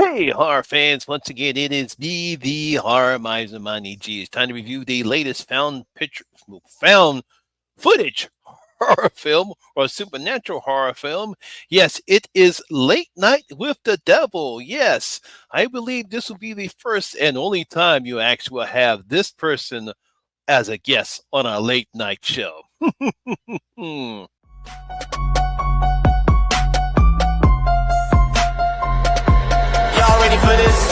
Hey, horror fans! Once again, it is me, the horror miser, Monty G. It's time to review the latest found footage horror film or supernatural horror film. Yes, it is Late Night with the Devil. Yes, I believe this will be the first and only time you actually will have this person as a guest on our late night show. Hmm. Y'all ready for this?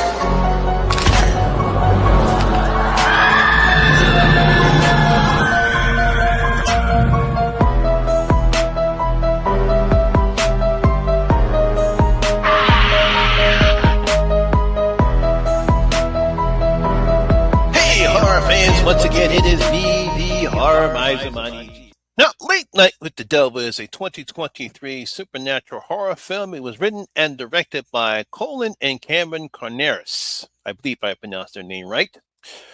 Hey, horror fans! Once again, it is me, the horror miser, Monty G. Now, Late Night with the Devil is a 2023 supernatural horror film. It was written and directed by Colin and Cameron Carneris. I believe I pronounced their name right.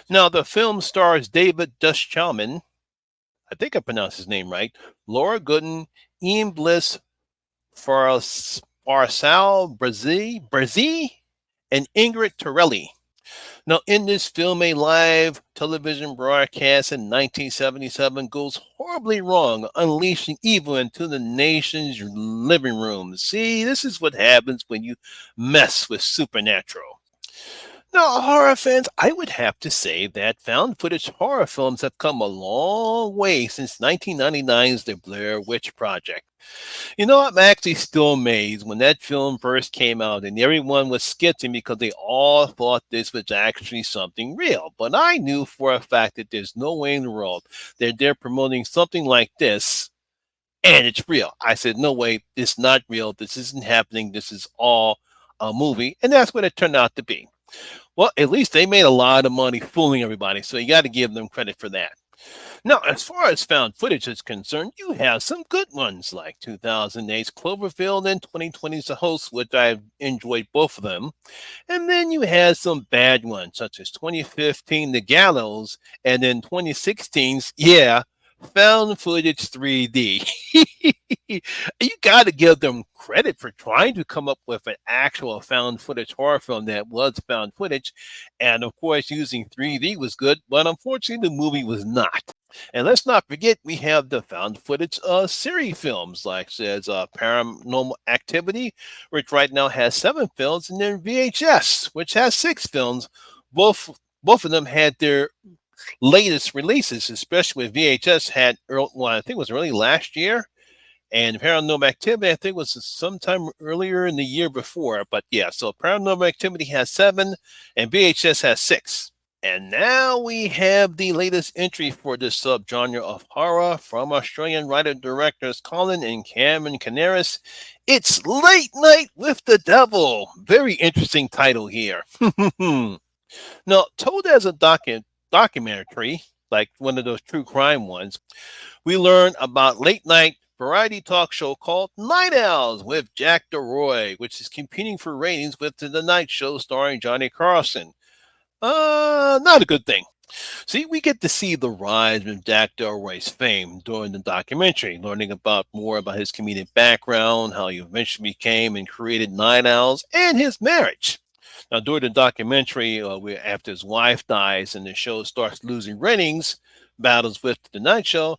Now, the film stars David Duchovny. I think I pronounced his name right. Laura Gooden, Ian Bliss, Farsal Brazil, and Ingrid Torelli. Now, in this film, a live television broadcast in 1977 goes horribly wrong, unleashing evil into the nation's living rooms. See, this is what happens when you mess with supernatural. Now, horror fans, I would have to say that found footage horror films have come a long way since 1999's The Blair Witch Project. I'm actually still amazed when that film first came out and everyone was skitting because they all thought this was actually something real. But I knew for a fact that there's no way in the world that they're promoting something like this and it's real. I said, no way, it's not real. This isn't happening. This is all a movie. And that's what it turned out to be. Well, at least they made a lot of money fooling everybody. So you got to give them credit for that. Now, as far as found footage is concerned, you have some good ones like 2008's Cloverfield and 2020's The Host, which I've enjoyed both of them. And then you had some bad ones, such as 2015 The Gallows, and then 2016's, found footage 3D. You got to give them credit for trying to come up with an actual found footage horror film that was found footage. And of course, using 3D was good, but unfortunately, the movie was not. And let's not forget, we have the found footage series films, like says Paranormal Activity, which right now has 7 films, and then VHS, which has 6 films. Both of them had their latest releases, especially with VHS had, I think it was early last year, and Paranormal Activity, I think, was sometime earlier in the year before. But yeah, so Paranormal Activity has 7, and VHS has 6. And now we have the latest entry for this subgenre of horror from Australian writer-directors Colin and Cameron Canaris. It's Late Night with the Devil. Very interesting title here. Now, told as a documentary, like one of those true crime ones, we learn about late night variety talk show called Night Owls with Jack DeRoy, which is competing for ratings with The Night Show starring Johnny Carson. Not a good thing. See, we get to see the rise of Jack Delroy's fame during the documentary, learning about more about his comedic background, how he eventually became and created Night Owls, and his marriage. Now, during the documentary, after his wife dies and the show starts losing ratings, battles with the Night Show,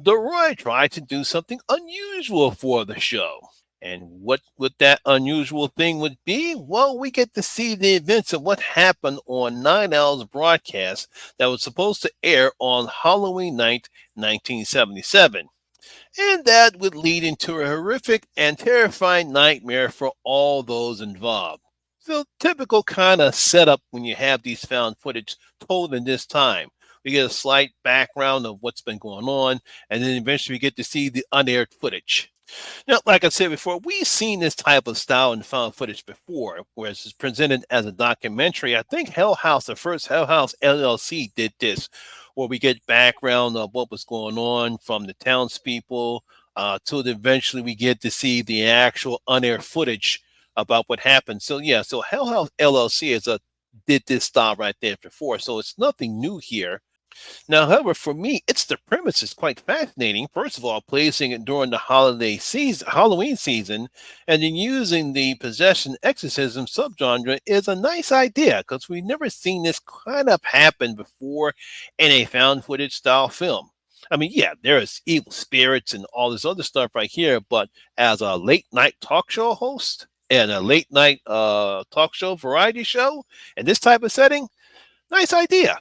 DeRoy tried to do something unusual for the show. And what would that unusual thing would be? Well, we get to see the events of what happened on Night Owl's broadcast that was supposed to air on Halloween night, 1977. And that would lead into a horrific and terrifying nightmare for all those involved. So typical kind of setup when you have these found footage told in this time. We get a slight background of what's been going on, and then eventually we get to see the unaired footage. Now, like I said before, we've seen this type of style in found footage before, whereas it's presented as a documentary. I think Hell House, the first Hell House LLC, did this, where we get background of what was going on from the townspeople till eventually we get to see the actual unaired footage about what happened. So yeah, so Hell House LLC did this style right there before, so it's nothing new here. Now, however, for me, it's the premise is quite fascinating. First of all, placing it during the holiday season, Halloween season, and then using the possession exorcism subgenre is a nice idea because we've never seen this kind of happen before in a found footage style film. I mean, yeah, there's evil spirits and all this other stuff right here, but as a late night talk show host and a late night talk show variety show in this type of setting, nice idea.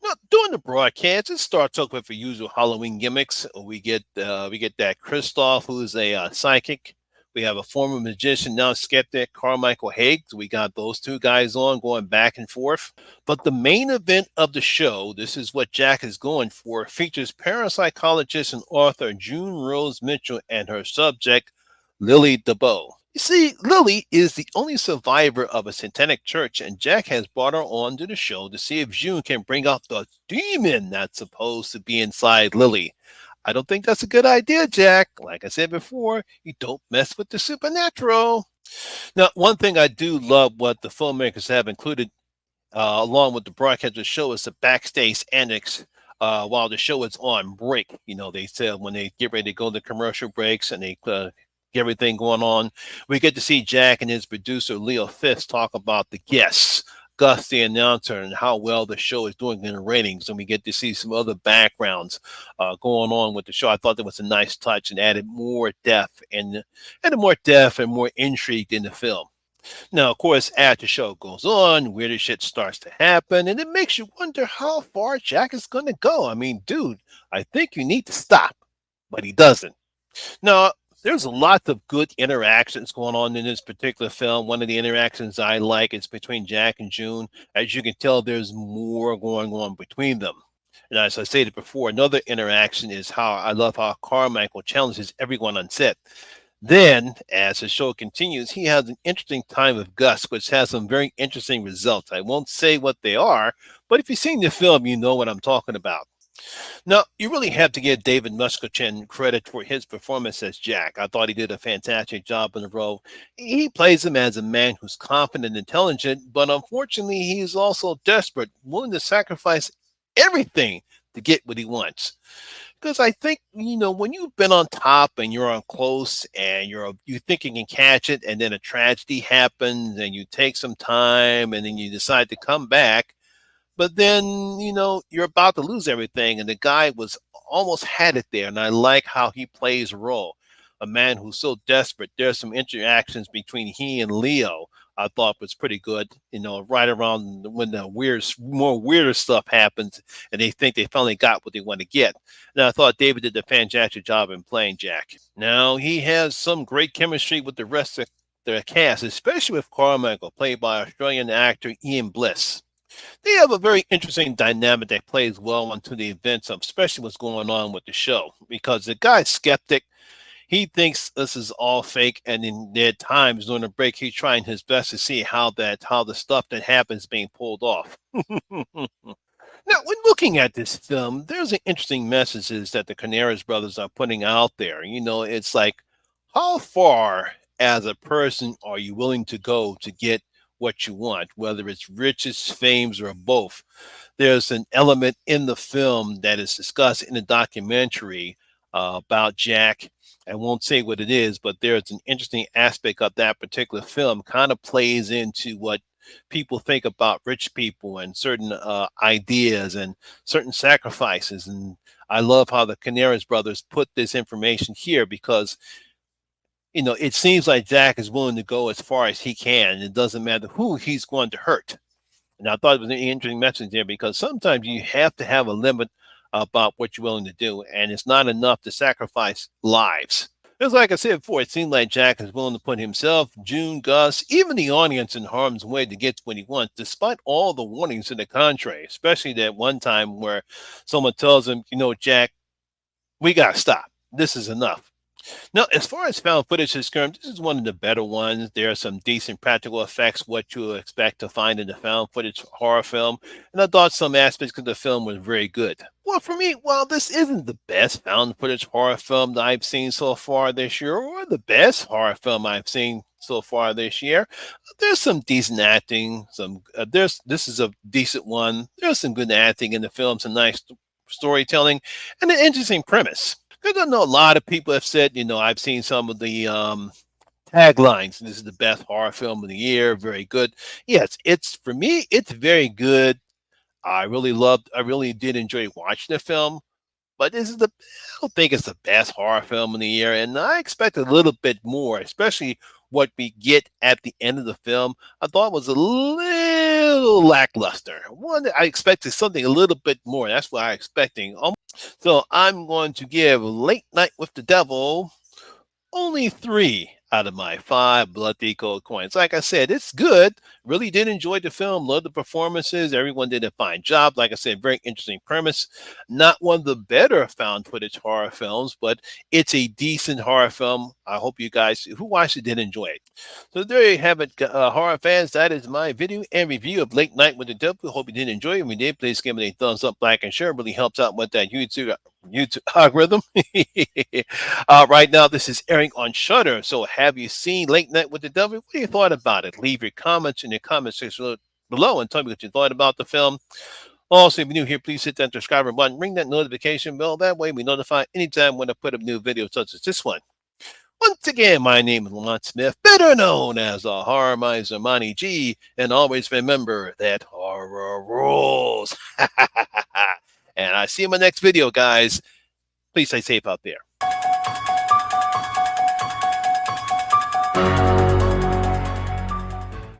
Now, during the broadcast, it starts off with the usual Halloween gimmicks. We get that Kristoff, who's a psychic. We have a former magician, now skeptic, Carmichael Higgs. We got those two guys on going back and forth. But the main event of the show, this is what Jack is going for, features parapsychologist and author June Rose Mitchell and her subject, Lily DeBow. You see, Lily is the only survivor of a satanic church, and Jack has brought her on to the show to see if June can bring out the demon that's supposed to be inside Lily. I don't think that's a good idea, Jack. Like I said before, you don't mess with the supernatural. Now, one thing I do love what the filmmakers have included along with the broadcast of the show is the backstage annex while the show is on break. You know, they said when they get ready to go to commercial breaks and they get everything going on, we get to see Jack and his producer Leo Fitz talk about the guests. Gus, the announcer, and how well the show is doing in the ratings, and we get to see some other backgrounds going on with the show. I thought that was a nice touch and added more depth and more intrigue in the film. Now, of course, as the show goes on, weirder shit starts to happen, and it makes you wonder how far Jack is going to go. I mean, dude, I think you need to stop, but he doesn't. Now, there's lots of good interactions going on in this particular film. One of the interactions I like is between Jack and June. As you can tell, there's more going on between them. And as I stated before, another interaction is how I love how Carmichael challenges everyone on set. Then, as the show continues, he has an interesting time with Gus, which has some very interesting results. I won't say what they are, but if you've seen the film, you know what I'm talking about. Now, you really have to give David Muscatine credit for his performance as Jack. I thought he did a fantastic job in the role. He plays him as a man who's confident and intelligent, but unfortunately, he's also desperate, willing to sacrifice everything to get what he wants. Because I think when you've been on top and you're on close and you think you can catch it, and then a tragedy happens and you take some time and then you decide to come back, but then you're about to lose everything, and the guy was almost had it there, and I like how he plays a role, a man who's so desperate. There's some interactions between he and Leo I thought was pretty good. Right around when the more weirder stuff happens, and they think they finally got what they want to get. And I thought David did a fantastic job in playing Jack. Now he has some great chemistry with the rest of the cast, especially with Carmichael, played by Australian actor Ian Bliss. They have a very interesting dynamic that plays well into the events of especially what's going on with the show, because the guy's skeptic. He thinks this is all fake, and in their times during the break, he's trying his best to see how the stuff that happens being pulled off. Now, when looking at this film, there's an interesting messages that the Canaris brothers are putting out there. It's like, how far as a person are you willing to go to get what you want, whether it's riches, fames, or both? There's an element in the film that is discussed in the documentary about Jack. I won't say what it is, but there's an interesting aspect of that particular film, kind of plays into what people think about rich people and certain ideas and certain sacrifices. And I love how the Canaris brothers put this information here, because it seems like Jack is willing to go as far as he can. It doesn't matter who he's going to hurt. And I thought it was an interesting message there, because sometimes you have to have a limit about what you're willing to do, and it's not enough to sacrifice lives. Just like I said before, it seemed like Jack is willing to put himself, June, Gus, even the audience in harm's way to get what he wants, despite all the warnings to the contrary, especially that one time where someone tells him, Jack, we got to stop. This is enough. Now, as far as found footage is concerned, this is one of the better ones. There are some decent practical effects, what you expect to find in a found footage horror film, and I thought some aspects of the film were very good. Well, for me, while this isn't the best found footage horror film that I've seen so far this year, or the best horror film I've seen so far this year. There's some decent acting. This is a decent one. There's some good acting in the film, some nice storytelling, and an interesting premise. Because I know a lot of people have said, I've seen some of the taglines. This is the best horror film of the year. Very good. Yes, it's for me. It's very good. I really did enjoy watching the film. But I don't think it's the best horror film of the year, and I expect a little bit more, especially what we get at the end of the film. I thought was a little lackluster. I expected something a little bit more. That's what I'm expecting. So I'm going to give Late Night with the Devil only 3 out of my 5 bloody gold coins. Like I said, it's good. Really did enjoy the film. Love the performances. Everyone did a fine job. Like I said, very interesting premise. Not one of the better found footage horror films, but it's a decent horror film. I hope you guys who watched it did enjoy it. So there you have it, horror fans. That is my video and review of Late Night with the Devil. Hope you did enjoy it. If you did, please give it a thumbs up, like, and share. It really helps out with that YouTube algorithm. Right now, this is airing on Shudder. So, have you seen Late Night with the Devil? What do you thought about it? Leave your comments in the comment section below and tell me what you thought about the film. Also, if you're new here, please hit that subscribe button, ring that notification bell. That way, we notify anytime when I put up new videos such as this one. Once again, my name is Lamont Smith, better known as the Horror Miser Monty G, and always remember that horror rules. And I see you in my next video, guys. Please stay safe out there.